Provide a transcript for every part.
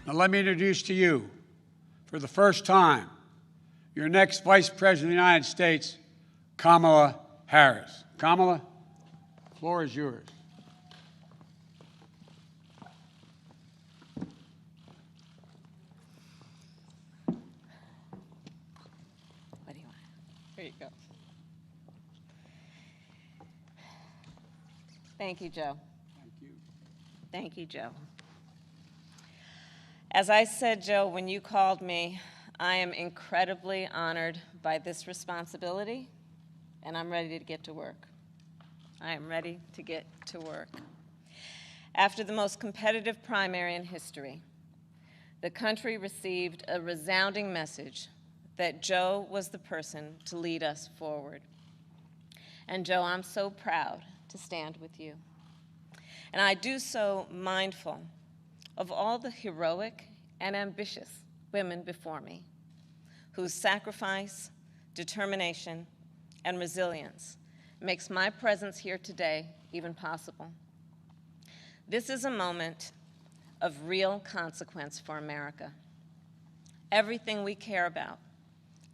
Now let me introduce to you, for the first time, your next Vice President of the United States, Kamala Harris. Kamala, the floor is yours. What do you want? Here you go. Thank you, Joe. Thank you. Thank you, Joe. As I said, Joe, when you called me, I am incredibly honored by this responsibility, and I'm ready to get to work. I am ready to get to work. After the most competitive primary in history, the country received a resounding message that Joe was the person to lead us forward. And Joe, I'm so proud to stand with you. And I do so mindful of all the heroic and ambitious women before me, whose sacrifice, determination, and resilience makes my presence here today even possible. This is a moment of real consequence for America. Everything we care about,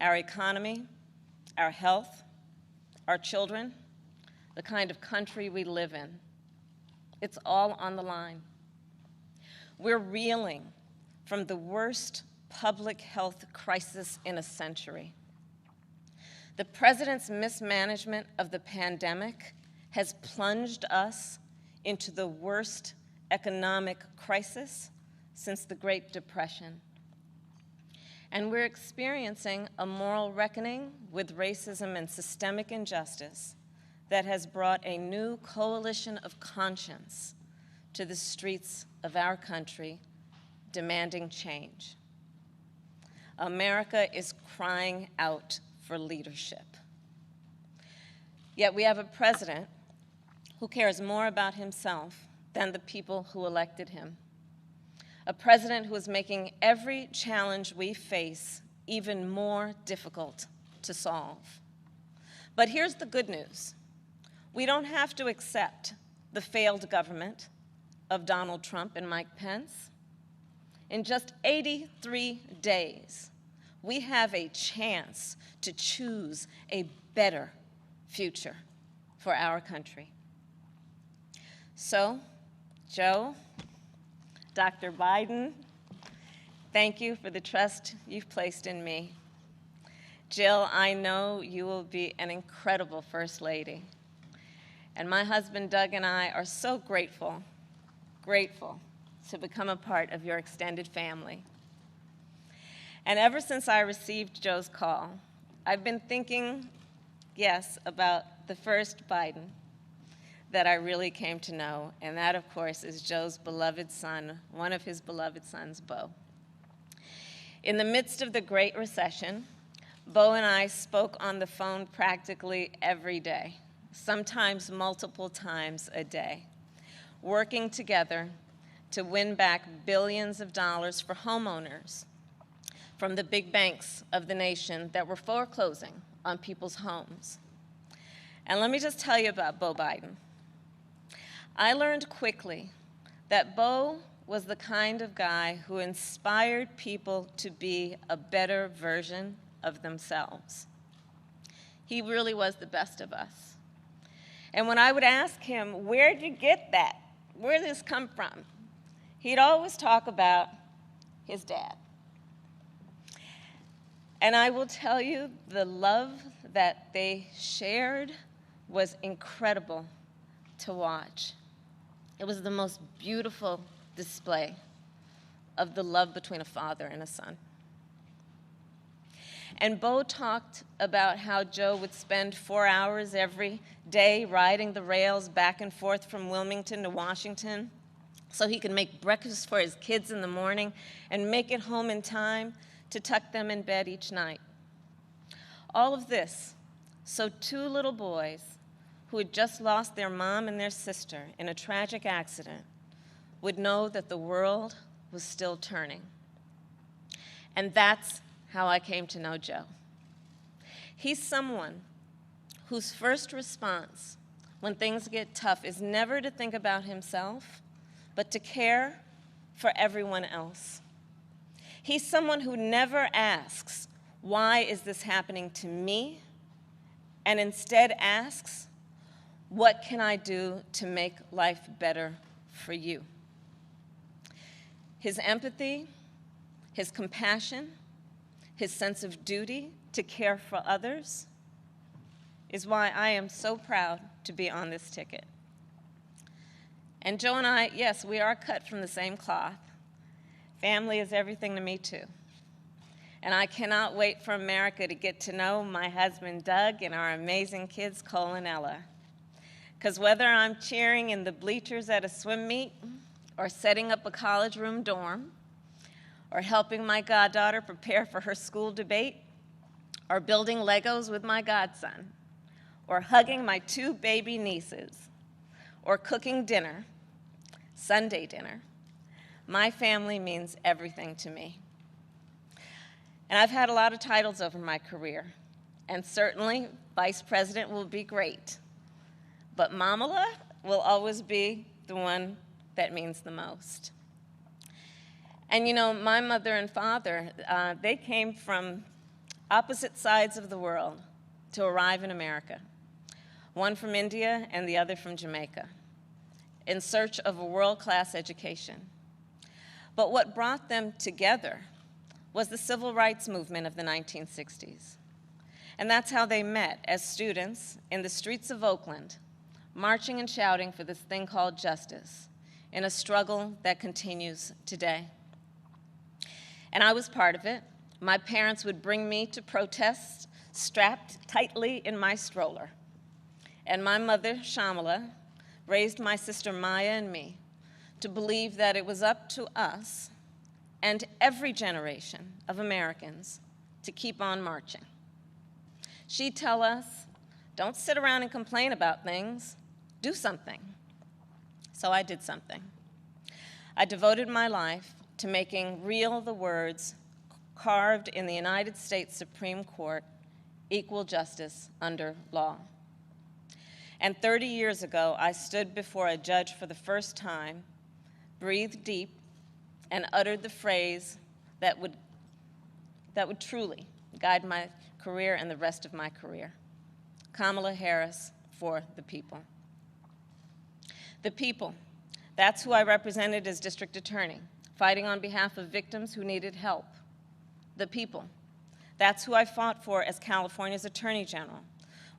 our economy, our health, our children, the kind of country we live in, it's all on the line. We're reeling from the worst public health crisis in a century. The president's mismanagement of the pandemic has plunged us into the worst economic crisis since the Great Depression. And we're experiencing a moral reckoning with racism and systemic injustice that has brought a new coalition of conscience to the streets of our country, demanding change. America is crying out for leadership. Yet we have a president who cares more about himself than the people who elected him. A president who is making every challenge we face even more difficult to solve. But here's the good news. We don't have to accept the failed government of Donald Trump and Mike Pence. In just 83 days, we have a chance to choose a better future for our country. So, Joe, Dr. Biden, thank you for the trust you've placed in me. Jill, I know you will be an incredible First Lady. And my husband, Doug, and I are so grateful to become a part of your extended family. And ever since I received Joe's call, I've been thinking, yes, about the first Biden that I really came to know, and that, of course, is Joe's beloved son, one of his beloved sons, Beau. In the midst of the Great Recession, Beau and I spoke on the phone practically every day, sometimes multiple times a day, working together to win back billions of dollars for homeowners from the big banks of the nation that were foreclosing on people's homes. And let me just tell you about Beau Biden. I learned quickly that Beau was the kind of guy who inspired people to be a better version of themselves. He really was the best of us. And when I would ask him, where'd you get that? Where did this come from? He'd always talk about his dad. And I will tell you, the love that they shared was incredible to watch. It was the most beautiful display of the love between a father and a son. And Beau talked about how Joe would spend 4 hours every day riding the rails back and forth from Wilmington to Washington so he could make breakfast for his kids in the morning and make it home in time to tuck them in bed each night. All of this so 2 little boys who had just lost their mom and their sister in a tragic accident would know that the world was still turning. And that's how I came to know Joe. He's someone whose first response when things get tough is never to think about himself, but to care for everyone else. He's someone who never asks, why is this happening to me? And instead asks, what can I do to make life better for you? His empathy, his compassion, his sense of duty to care for others is why I am so proud to be on this ticket. And Joe and I, yes, we are cut from the same cloth. Family is everything to me, too. And I cannot wait for America to get to know my husband, Doug, and our amazing kids, Cole and Ella. Because whether I'm cheering in the bleachers at a swim meet, or setting up a college room dorm, or helping my goddaughter prepare for her school debate, or building Legos with my godson, or hugging my 2 baby nieces, or cooking dinner, Sunday dinner, my family means everything to me. And I've had a lot of titles over my career, and certainly vice president will be great. But Momala will always be the one that means the most. And you know, my mother and father, they came from opposite sides of the world to arrive in America. One from India and the other from Jamaica, in search of a world-class education. But what brought them together was the civil rights movement of the 1960s. And that's how they met as students in the streets of Oakland, marching and shouting for this thing called justice in a struggle that continues today. And I was part of it. My parents would bring me to protests strapped tightly in my stroller. And my mother, Shamala, raised my sister Maya and me to believe that it was up to us and every generation of Americans to keep on marching. She'd tell us, don't sit around and complain about things, do something. So I did something. I devoted my life to making real the words carved in the United States Supreme Court, equal justice under law. And 30 years ago, I stood before a judge for the first time, breathed deep, and uttered the phrase that would truly guide my career and the rest of my career. Kamala Harris for the people. The people, that's who I represented as district attorney, fighting on behalf of victims who needed help. The people, that's who I fought for as California's attorney general,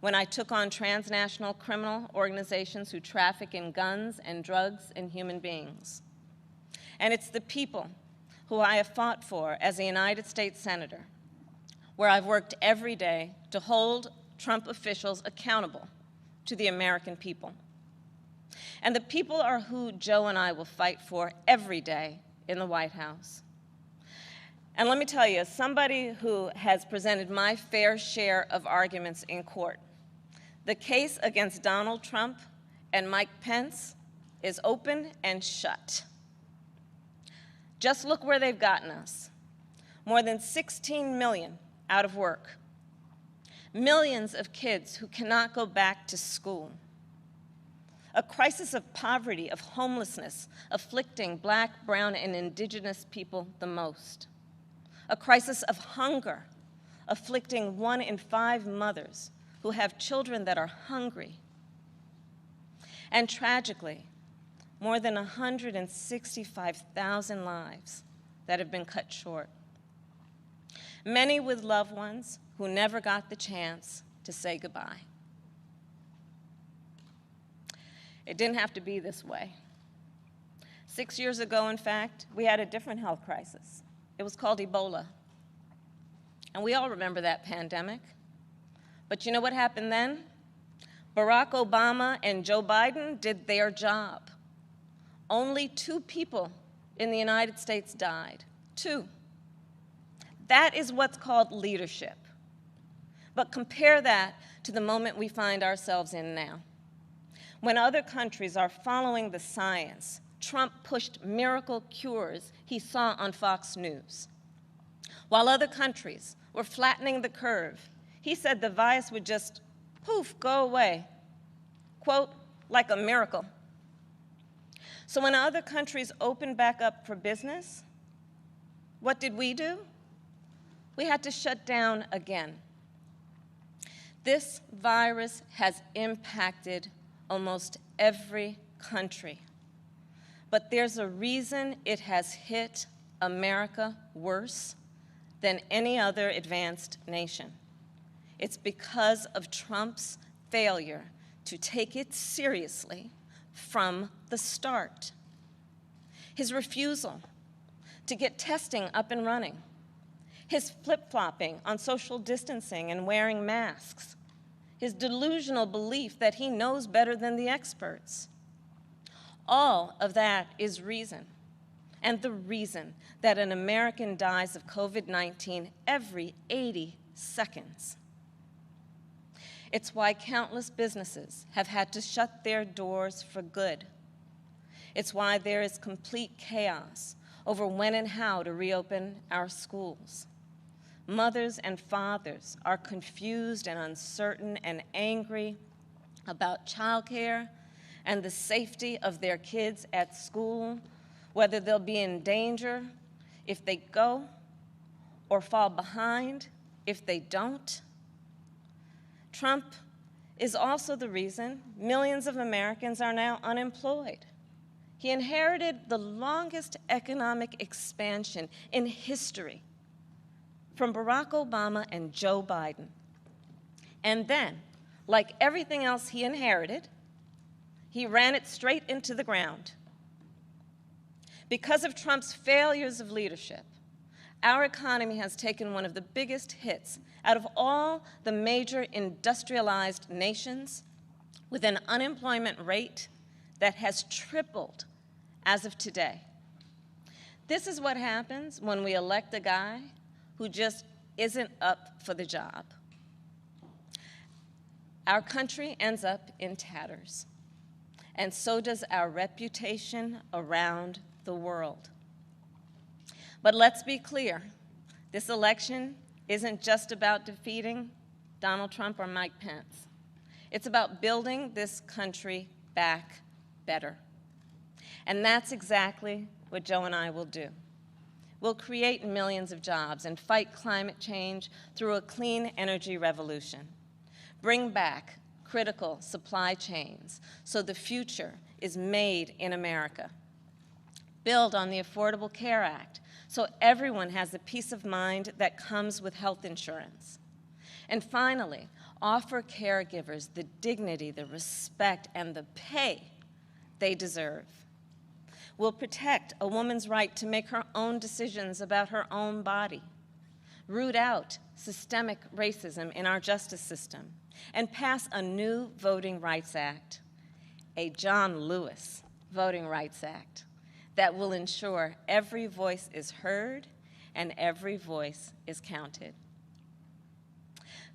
when I took on transnational criminal organizations who traffic in guns and drugs and human beings. And it's the people who I have fought for as a United States Senator, where I've worked every day to hold Trump officials accountable to the American people. And the people are who Joe and I will fight for every day in the White House. And let me tell you, as somebody who has presented my fair share of arguments in court, the case against Donald Trump and Mike Pence is open and shut. Just look where they've gotten us. More than 16 million out of work. Millions of kids who cannot go back to school. A crisis of poverty, of homelessness, afflicting Black, brown, and indigenous people the most. A crisis of hunger, afflicting 1 in 5 mothers who have children that are hungry. And tragically, more than 165,000 lives that have been cut short. Many with loved ones who never got the chance to say goodbye. It didn't have to be this way. 6 years ago, in fact, we had a different health crisis. It was called Ebola. And we all remember that pandemic. But you know what happened then? Barack Obama and Joe Biden did their job. Only 2 people in the United States died. 2. That is what's called leadership. But compare that to the moment we find ourselves in now. When other countries are following the science, Trump pushed miracle cures he saw on Fox News. While other countries were flattening the curve, he said the virus would just, poof, go away. Quote, like a miracle. So when other countries opened back up for business, What did we do? We had to shut down again. This virus has impacted almost every country. But there's a reason it has hit America worse than any other advanced nation. It's because of Trump's failure to take it seriously from the start. His refusal to get testing up and running, his flip-flopping on social distancing and wearing masks, his delusional belief that he knows better than the experts. All of that is reason, and the reason that an American dies of COVID-19 every 80 seconds. It's why countless businesses have had to shut their doors for good. It's why there is complete chaos over when and how to reopen our schools. Mothers and fathers are confused and uncertain and angry about childcare and the safety of their kids at school, whether they'll be in danger if they go or fall behind if they don't. Trump is also the reason millions of Americans are now unemployed. He inherited the longest economic expansion in history from Barack Obama and Joe Biden. And then, like everything else he inherited, he ran it straight into the ground. Because of Trump's failures of leadership, our economy has taken one of the biggest hits out of all the major industrialized nations, with an unemployment rate that has tripled as of today. This is what happens when we elect a guy who just isn't up for the job. Our country ends up in tatters, and so does our reputation around the world. But let's be clear, this election isn't just about defeating Donald Trump or Mike Pence. It's about building this country back better. And that's exactly what Joe and I will do. We'll create millions of jobs and fight climate change through a clean energy revolution. Bring back critical supply chains so the future is made in America. Build on the Affordable Care Act so everyone has the peace of mind that comes with health insurance. And finally, offer caregivers the dignity, the respect, and the pay they deserve. We'll protect a woman's right to make her own decisions about her own body, root out systemic racism in our justice system, and pass a new Voting Rights Act, a John Lewis Voting Rights Act, that will ensure every voice is heard and every voice is counted.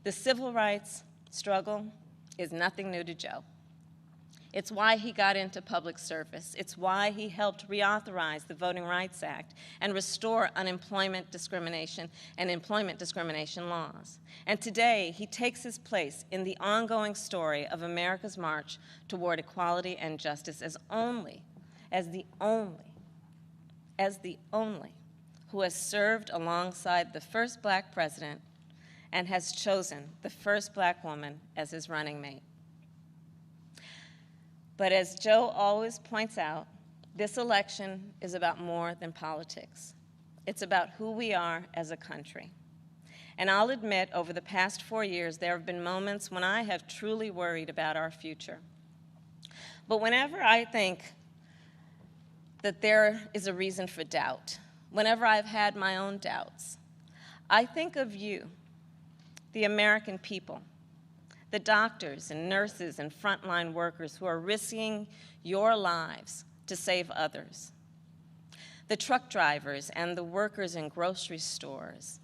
The civil rights struggle is nothing new to Joe. It's why he got into public service. It's why he helped reauthorize the Voting Rights Act and restore unemployment discrimination and employment discrimination laws. And today, he takes his place in the ongoing story of America's march toward equality and justice as the only who has served alongside the first black president and has chosen the first black woman as his running mate. But as Joe always points out, this election is about more than politics. It's about who we are as a country. And I'll admit, over the past 4 years, there have been moments when I have truly worried about our future. But whenever I think that there is a reason for doubt, whenever I've had my own doubts, I think of you, the American people, the doctors and nurses and frontline workers who are risking your lives to save others, the truck drivers and the workers in grocery stores,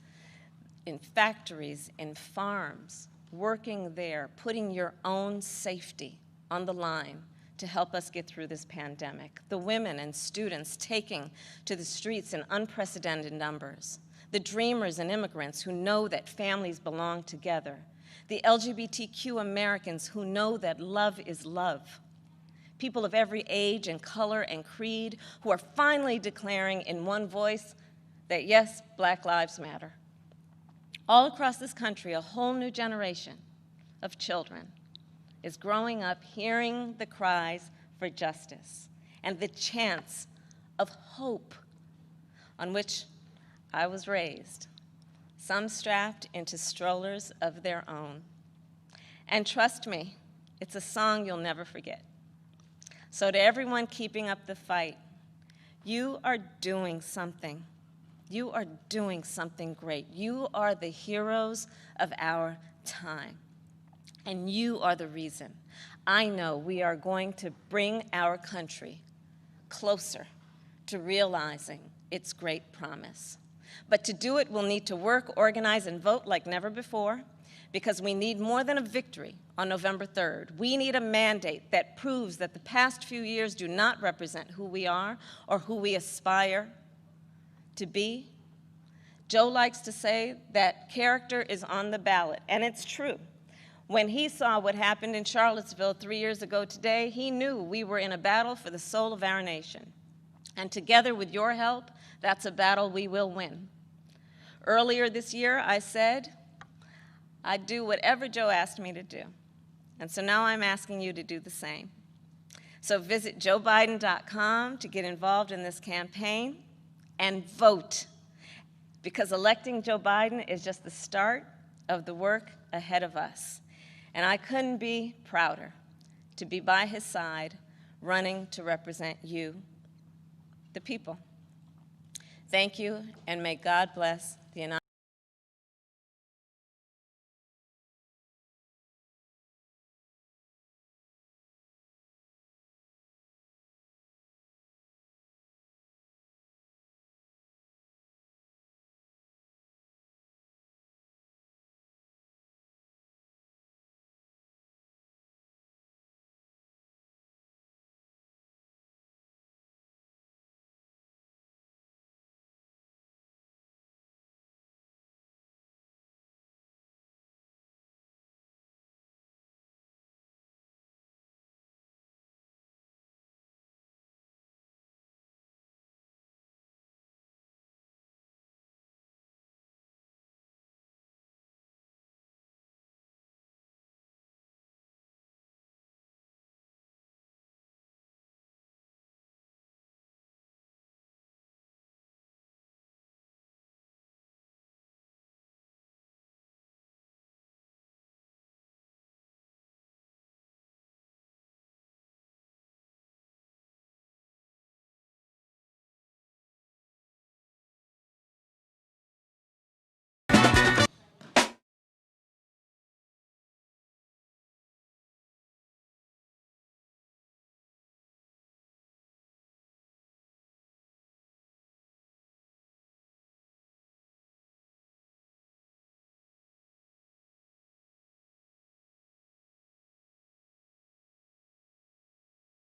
in factories, in farms, working there, putting your own safety on the line to help us get through this pandemic, the women and students taking to the streets in unprecedented numbers, the dreamers and immigrants who know that families belong together, the LGBTQ Americans who know that love is love, people of every age and color and creed who are finally declaring in one voice that yes, Black Lives Matter. All across this country, a whole new generation of children is growing up hearing the cries for justice and the chants of hope on which I was raised, some strapped into strollers of their own. And trust me, it's a song you'll never forget. So to everyone keeping up the fight, you are doing something. You are doing something great. You are the heroes of our time. And you are the reason I know we are going to bring our country closer to realizing its great promise. But to do it, we'll need to work, organize, and vote like never before, because we need more than a victory on November 3rd. We need a mandate that proves that the past few years do not represent who we are or who we aspire to be. Joe likes to say that character is on the ballot, and it's true. When he saw what happened in Charlottesville 3 years ago today, he knew we were in a battle for the soul of our nation. And together with your help, that's a battle we will win. Earlier this year, I said I'd do whatever Joe asked me to do. And so now I'm asking you to do the same. So visit joebiden.com to get involved in this campaign and vote, because electing Joe Biden is just the start of the work ahead of us. And I couldn't be prouder to be by his side, running to represent you, the people. Thank you, and may God bless the United States.